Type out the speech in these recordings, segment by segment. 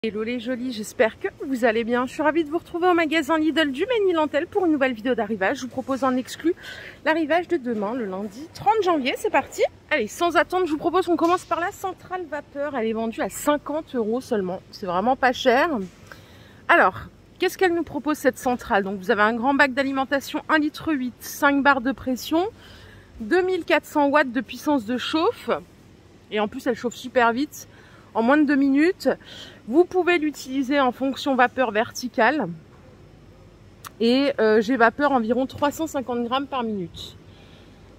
Hello les jolis, j'espère que vous allez bien. Je suis ravie de vous retrouver au magasin Lidl du Mesnil-Antelle pour une nouvelle vidéo d'arrivage. Je vous propose en exclu l'arrivage de demain, le lundi 30 janvier. C'est parti. Allez, sans attendre, je vous propose qu'on commence par la centrale vapeur. Elle est vendue à 50 € seulement. C'est vraiment pas cher. Alors, qu'est-ce qu'elle nous propose cette centrale? Donc vous avez un grand bac d'alimentation 1,8 litre, 5 barres de pression, 2400 watts de puissance de chauffe. Et en plus, elle chauffe super vite. En moins de 2 minutes, vous pouvez l'utiliser en fonction vapeur verticale et j'ai vapeur environ 350 grammes par minute.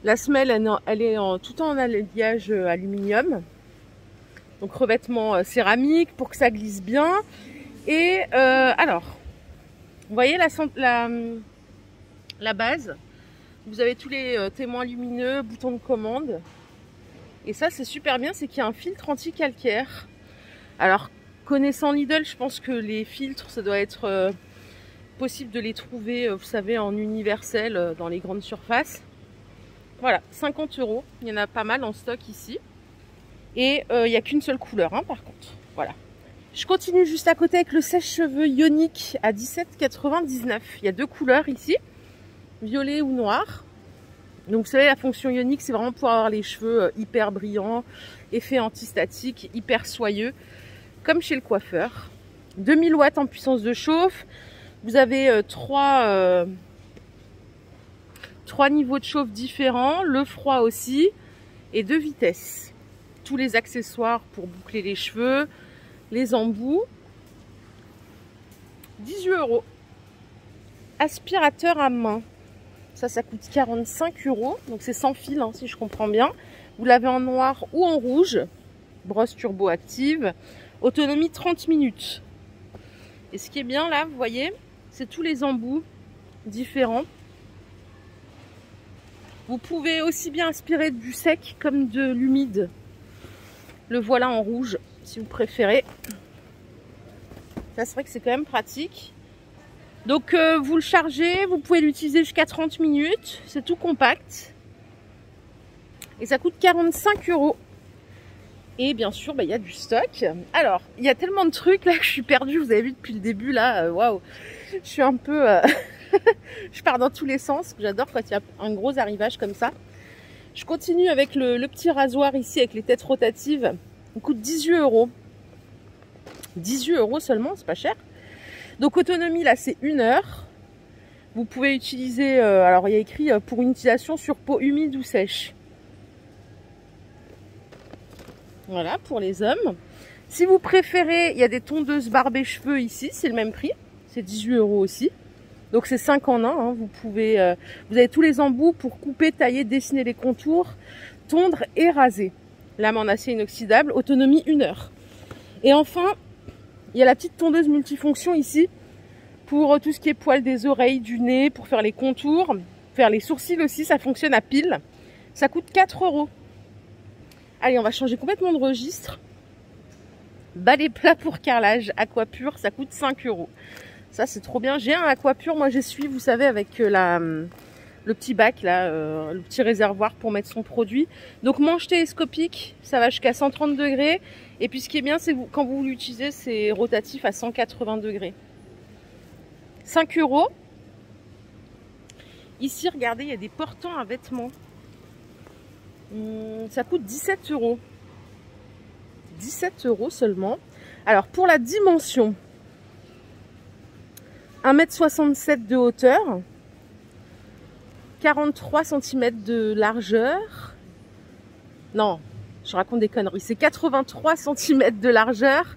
La semelle, elle est tout en alliage aluminium, donc revêtement céramique pour que ça glisse bien. Et alors, vous voyez la base, vous avez tous les témoins lumineux, boutons de commande. Et ça, c'est super bien, c'est qu'il y a un filtre anti-calcaire. Alors, connaissant Lidl, je pense que les filtres, ça doit être possible de les trouver, vous savez, en universel dans les grandes surfaces. Voilà, 50 €. Il y en a pas mal en stock ici. Et il n'y a qu'une seule couleur, hein, par contre. Voilà. Je continue juste à côté avec le sèche-cheveux Ioniq à 17,99 €. Il y a deux couleurs ici, violet ou noir. Donc vous savez, la fonction Ioniq, c'est vraiment pour avoir les cheveux hyper brillants, effet antistatique, hyper soyeux, comme chez le coiffeur. 2000 watts en puissance de chauffe. Vous avez trois niveaux de chauffe différents, le froid aussi, et 2 vitesses. Tous les accessoires pour boucler les cheveux, les embouts. 18 €. Aspirateur à main. Ça coûte 45 €, donc c'est sans fil, hein, si je comprends bien. Vous l'avez en noir ou en rouge. Brosse turbo active. Autonomie 30 minutes. Et ce qui est bien là, vous voyez, c'est tous les embouts différents. Vous pouvez aussi bien aspirer du sec comme de l'humide. Le voilà en rouge, si vous préférez. Ça, c'est vrai que c'est quand même pratique. Donc vous le chargez, vous pouvez l'utiliser jusqu'à 30 minutes, c'est tout compact. Et ça coûte 45 €. Et bien sûr, il y a du stock. Alors, il y a tellement de trucs là que je suis perdue, vous avez vu depuis le début là, waouh. Je suis un peu... je pars dans tous les sens, j'adore quand il y a un gros arrivage comme ça. Je continue avec le petit rasoir ici avec les têtes rotatives. Il coûte 18 €. 18 € seulement, c'est pas cher. Donc autonomie là c'est 1 heure. Vous pouvez utiliser, alors il y a écrit pour une utilisation sur peau humide ou sèche. Voilà pour les hommes. Si vous préférez, il y a des tondeuses barbe et cheveux ici, c'est le même prix. C'est 18 € aussi. Donc c'est 5 en 1. Hein. Vous avez tous les embouts pour couper, tailler, dessiner les contours, tondre et raser. Lame en acier inoxydable, autonomie 1 heure. Et enfin, il y a la petite tondeuse multifonction ici pour tout ce qui est poils des oreilles, du nez, pour faire les contours, faire les sourcils aussi, ça fonctionne à pile. Ça coûte 4 €. Allez, on va changer complètement de registre. Balai plat pour carrelage, Aquapur, ça coûte 5 €. Ça, c'est trop bien. J'ai un Aquapur, moi j'essuie, vous savez, avec le petit bac, là, le petit réservoir pour mettre son produit. Donc manche télescopique, ça va jusqu'à 130 degrés. Et puis ce qui est bien, c'est que quand vous l'utilisez, c'est rotatif à 180 degrés. 5 €. Ici, regardez, il y a des portants à vêtements. Ça coûte 17 €. 17 € seulement. Alors, pour la dimension, 1,67 m de hauteur, 43 cm de largeur. Non, je raconte des conneries. C'est 83 cm de largeur,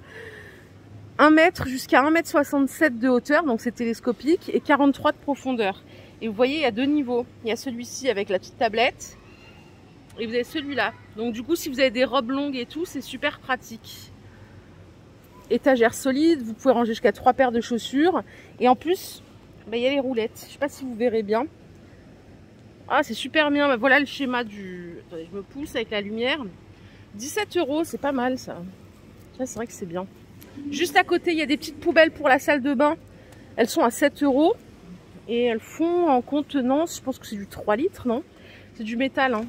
1 mètre jusqu'à 1,67 m de hauteur, donc c'est télescopique, et 43 de profondeur. Et vous voyez, il y a deux niveaux. Il y a celui-ci avec la petite tablette, et vous avez celui-là. Donc du coup, si vous avez des robes longues et tout, c'est super pratique. Étagère solide, vous pouvez ranger jusqu'à 3 paires de chaussures. Et en plus, il y a les roulettes. Je ne sais pas si vous verrez bien. Ah, c'est super bien. Voilà le schéma du... Attendez, je me pousse avec la lumière. 17 €, c'est pas mal ça. Ça, c'est vrai que c'est bien. Juste à côté, il y a des petites poubelles pour la salle de bain. Elles sont à 7 €. Et elles font en contenance, je pense que c'est du 3 litres, non? C'est du métal, hein.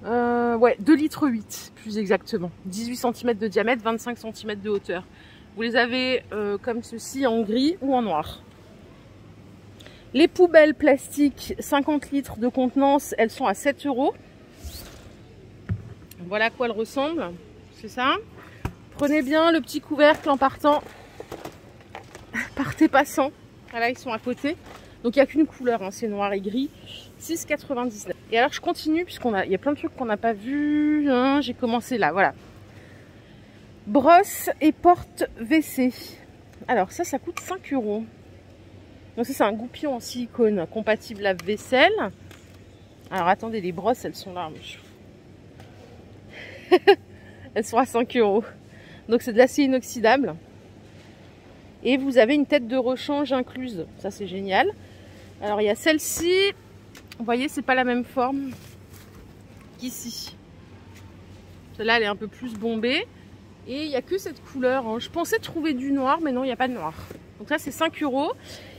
Ouais, 2 litres 8, plus exactement. 18 cm de diamètre, 25 cm de hauteur. Vous les avez comme ceci, en gris ou en noir. Les poubelles plastiques, 50 litres de contenance, elles sont à 7 €. Voilà à quoi elles ressemblent. C'est ça. Prenez bien le petit couvercle en partant. Partez passant. Voilà, ils sont à côté. Donc il n'y a qu'une couleur, hein, c'est noir et gris. 6,99 €. Et alors je continue il y a plein de trucs qu'on n'a pas vu. Hein, j'ai commencé là, voilà. Brosse et porte-WC. Alors ça coûte 5 €. Donc ça c'est un goupillon en silicone compatible lave-vaisselle. Alors attendez, les brosses elles sont là. Elles sont à 5 €. Donc c'est de l'acier inoxydable. Et vous avez une tête de rechange incluse. Ça c'est génial. Alors il y a celle-ci. Vous voyez, c'est pas la même forme qu'ici. Celle-là elle est un peu plus bombée. Et il n'y a que cette couleur. Hein. Je pensais trouver du noir, mais non, il n'y a pas de noir. Donc ça c'est 5 €.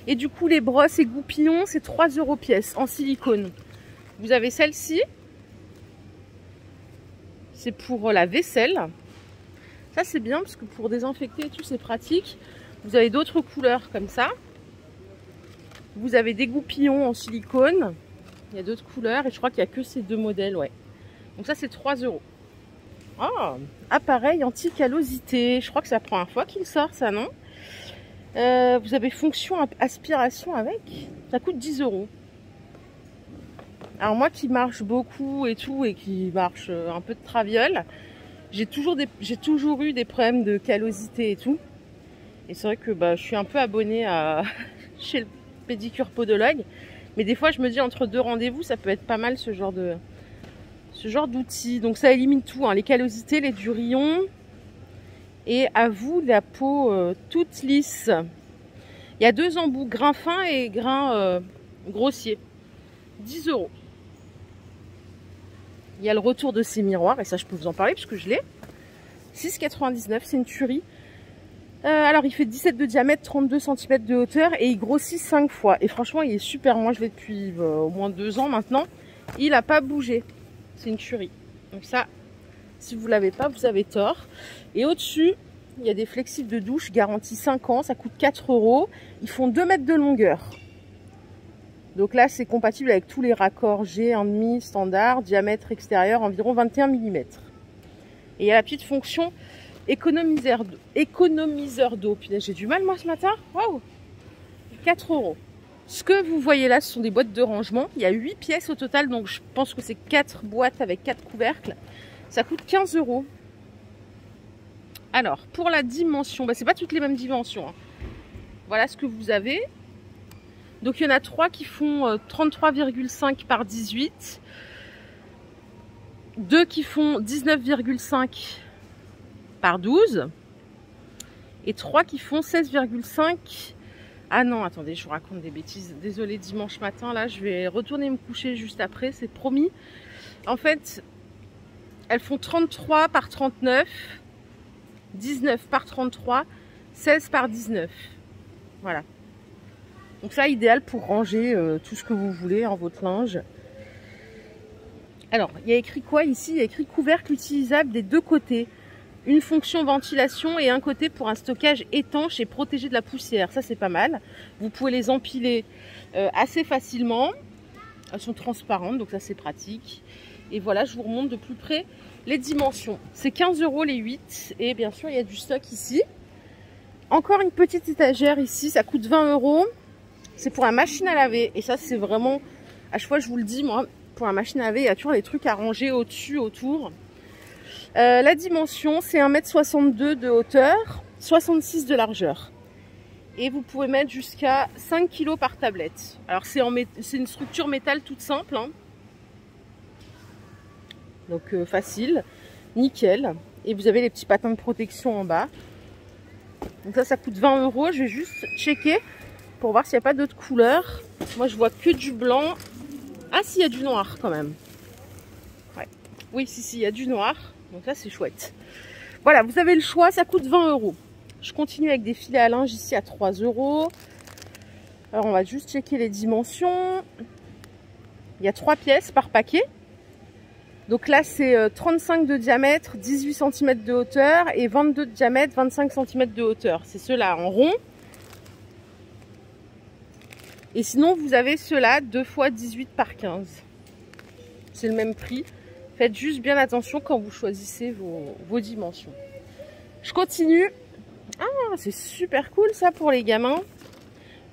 Et du coup les brosses et goupillons c'est 3 € pièce en silicone. Vous avez celle-ci. C'est pour la vaisselle. Ça c'est bien parce que pour désinfecter et tout c'est pratique. Vous avez d'autres couleurs comme ça. Vous avez des goupillons en silicone. Il y a d'autres couleurs et je crois qu'il n'y a que ces deux modèles. Ouais. Donc ça c'est 3 €. Oh, appareil anti-callosité. Je crois que c'est la première fois qu'il sort ça, non? Vous avez fonction aspiration avec. Ça coûte 10 €. Alors moi qui marche beaucoup et tout et qui marche un peu de traviole, j'ai toujours eu des problèmes de callosité et tout. Et c'est vrai que je suis un peu abonnée chez le pédicure podologue. Mais des fois je me dis entre deux rendez-vous ça peut être pas mal ce genre d'outil. Donc ça élimine tout, hein, les callosités, les durillons. Et à vous la peau toute lisse. Il y a deux embouts, grain fin et grain grossier. 10 €. Il y a le retour de ces miroirs, et ça je peux vous en parler puisque je l'ai. 6,99 €, c'est une tuerie. Alors il fait 17 de diamètre, 32 cm de hauteur et il grossit 5 fois. Et franchement il est super, moi je l'ai depuis au moins 2 ans maintenant. Il n'a pas bougé, c'est une tuerie. Donc ça, si vous ne l'avez pas, vous avez tort. Et au-dessus, il y a des flexibles de douche, garantie 5 ans, ça coûte 4 €. Ils font 2 mètres de longueur. Donc là, c'est compatible avec tous les raccords G, 1,5, standard, diamètre extérieur environ 21 mm. Et il y a la petite fonction économiseur d'eau. Putain, j'ai du mal moi ce matin. Wow, 4 €. Ce que vous voyez là, ce sont des boîtes de rangement. Il y a 8 pièces au total, donc je pense que c'est 4 boîtes avec 4 couvercles. Ça coûte 15 €. Alors, pour la dimension, c'est pas toutes les mêmes dimensions. Hein. Voilà ce que vous avez. Donc, il y en a 3 qui font 33,5 par 18. 2 qui font 19,5 par 12. Et 3 qui font 16,5. Ah non, attendez, je vous raconte des bêtises. Désolée, dimanche matin, là, je vais retourner me coucher juste après, c'est promis. En fait, elles font 33 par 39, 19 par 33, 16 par 19. Voilà. Donc ça, idéal pour ranger tout ce que vous voulez en votre linge. Alors, il y a écrit quoi ici? Il y a écrit couvercle utilisable des deux côtés. Une fonction ventilation et un côté pour un stockage étanche et protégé de la poussière. Ça, c'est pas mal. Vous pouvez les empiler assez facilement. Elles sont transparentes, donc ça, c'est pratique. Et voilà, je vous remonte de plus près les dimensions. C'est 15 € les 8. Et bien sûr, il y a du stock ici. Encore une petite étagère ici. Ça coûte 20 €. C'est pour la machine à laver. Et ça, c'est vraiment... À chaque fois, je vous le dis, moi, pour la machine à laver, il y a toujours des trucs à ranger au-dessus, autour. La dimension, c'est 1,62 m de hauteur, 66 de largeur. Et vous pouvez mettre jusqu'à 5 kg par tablette. Alors, c'est une structure métal toute simple. Hein. Donc, facile, nickel. Et vous avez les petits patins de protection en bas. Donc ça coûte 20 €. Je vais juste checker pour voir s'il n'y a pas d'autres couleurs. Moi, je vois que du blanc. Ah, si, il y a du noir quand même. Ouais. Oui, si, il y a du noir. Donc là, c'est chouette. Voilà, vous avez le choix. Ça coûte 20 €. Je continue avec des filets à linge ici à 3 €. Alors, on va juste checker les dimensions. Il y a 3 pièces par paquet. Donc là, c'est 35 de diamètre, 18 cm de hauteur et 22 de diamètre, 25 cm de hauteur. C'est ceux-là en rond. Et sinon, vous avez ceux-là 2 x 18 par 15. C'est le même prix. Faites juste bien attention quand vous choisissez vos dimensions. Je continue. Ah, c'est super cool ça pour les gamins.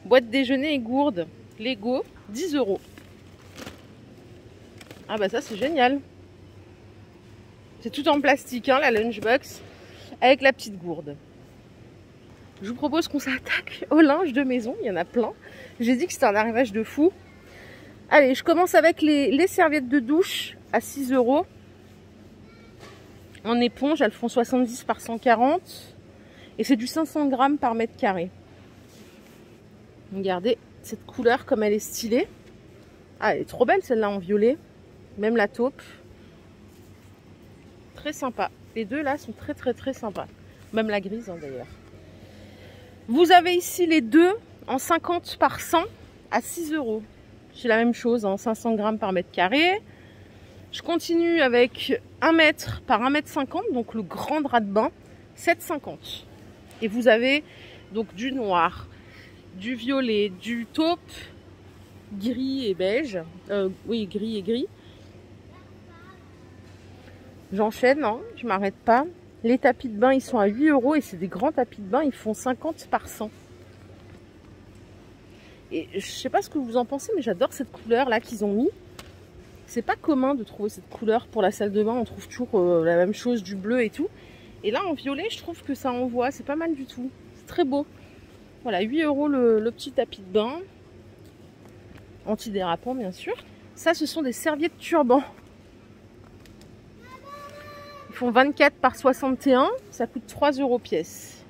Boîte déjeuner et gourde. Lego, 10 €. Ah bah ça c'est génial. C'est tout en plastique, hein, la lunchbox, avec la petite gourde. Je vous propose qu'on s'attaque au linge de maison. Il y en a plein. J'ai dit que c'était un arrivage de fou. Allez, je commence avec les serviettes de douche à 6 €. En éponge, elles font 70 par 140. Et c'est du 500 grammes par mètre carré. Regardez cette couleur comme elle est stylée. Ah, elle est trop belle celle-là en violet. Même la taupe. Très sympa. Les deux là sont très sympas. Même la grise hein, d'ailleurs. Vous avez ici les deux en 50 par 100 à 6 €. C'est la même chose, en 500 grammes par mètre carré. Je continue avec 1 mètre par 1 mètre 50, donc le grand drap de bain, 7,50. Et vous avez donc du noir, du violet, du taupe, gris et beige. Oui, gris et gris. J'enchaîne, hein, je m'arrête pas. Les tapis de bain, ils sont à 8 € et c'est des grands tapis de bain, ils font 50 par 100. Et je sais pas ce que vous en pensez, mais j'adore cette couleur là qu'ils ont mis. C'est pas commun de trouver cette couleur pour la salle de bain, on trouve toujours la même chose, du bleu et tout. Et là en violet, je trouve que ça envoie, c'est pas mal du tout. C'est très beau. Voilà, 8 € le petit tapis de bain. Antidérapant bien sûr. Ça, ce sont des serviettes turban. Ils font 24 par 61, ça coûte 3 € pièce.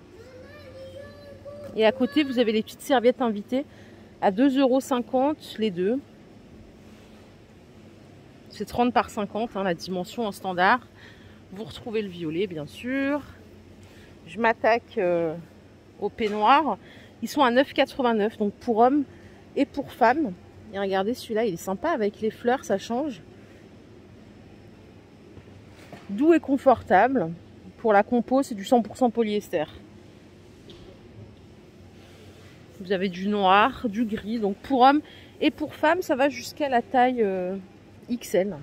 Et à côté, vous avez les petites serviettes invitées à 2,50 € les deux. C'est 30 par 50, hein, la dimension en standard. Vous retrouvez le violet, bien sûr. Je m'attaque au peignoir. Ils sont à 9,89 €, donc pour hommes et pour femmes. Et regardez, celui-là, il est sympa avec les fleurs, ça change. Doux et confortable. Pour la compo, c'est du 100% polyester. Vous avez du noir, du gris. Donc pour hommes et pour femmes, ça va jusqu'à la taille XL.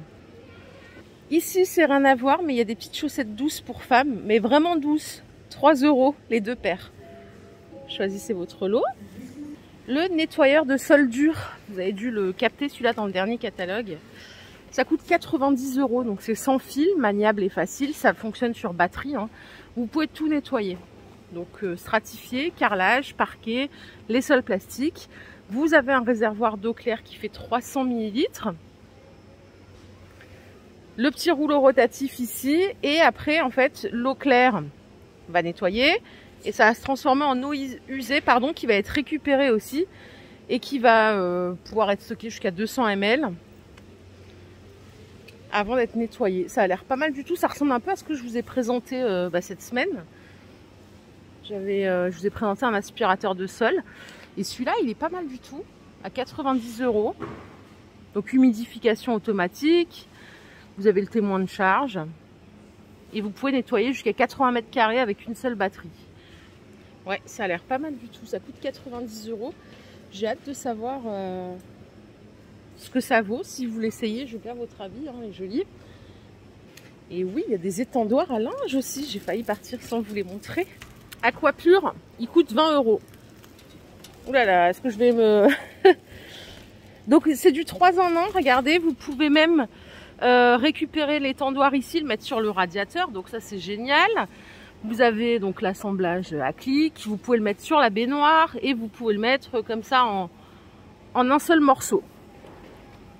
Ici, c'est rien à voir, mais il y a des petites chaussettes douces pour femmes, mais vraiment douces. 3 € les deux paires. Choisissez votre lot. Le nettoyeur de sol dur, vous avez dû le capter celui-là dans le dernier catalogue. Ça coûte 90 €, donc c'est sans fil, maniable et facile. Ça fonctionne sur batterie, hein. Vous pouvez tout nettoyer. Donc stratifié, carrelage, parquet, les sols plastiques. Vous avez un réservoir d'eau claire qui fait 300 ml. Le petit rouleau rotatif ici. Et après, en fait, l'eau claire va nettoyer. Et ça va se transformer en eau usée, pardon, qui va être récupérée aussi. Et qui va pouvoir être stockée jusqu'à 200 ml. Avant d'être nettoyé. Ça a l'air pas mal du tout. Ça ressemble un peu à ce que je vous ai présenté cette semaine. Je vous ai présenté un aspirateur de sol. Et celui-là, il est pas mal du tout. À 90 €. Donc humidification automatique. Vous avez le témoin de charge. Et vous pouvez nettoyer jusqu'à 80 mètres carrés avec une seule batterie. Ouais, ça a l'air pas mal du tout. Ça coûte 90 €. J'ai hâte de savoir ce que ça vaut. Si vous l'essayez, je veux bien votre avis, hein, il est joli. Et oui, il y a des étendoirs à linge aussi. J'ai failli partir sans vous les montrer. Aquapur, il coûte 20 €. Ouh là là, est-ce que je vais me... Donc c'est du 3 en 1, regardez, vous pouvez même récupérer l'étendoir ici, le mettre sur le radiateur, donc ça c'est génial. Vous avez donc l'assemblage à clic, vous pouvez le mettre sur la baignoire et vous pouvez le mettre comme ça en un seul morceau.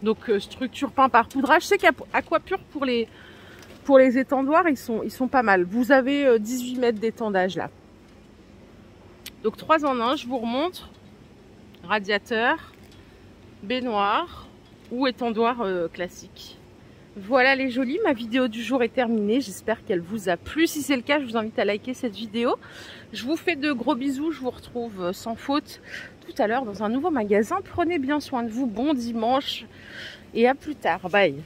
Donc structure peint par poudrage. Je sais qu'Aquapur pour les étendoirs, ils sont pas mal. Vous avez 18 mètres d'étendage là. Donc 3 en 1, je vous remontre. Radiateur, baignoire ou étendoir classique. Voilà les jolis, ma vidéo du jour est terminée. J'espère qu'elle vous a plu. Si c'est le cas, je vous invite à liker cette vidéo. Je vous fais de gros bisous. Je vous retrouve sans faute tout à l'heure dans un nouveau magasin. Prenez bien soin de vous. Bon dimanche et à plus tard. Bye.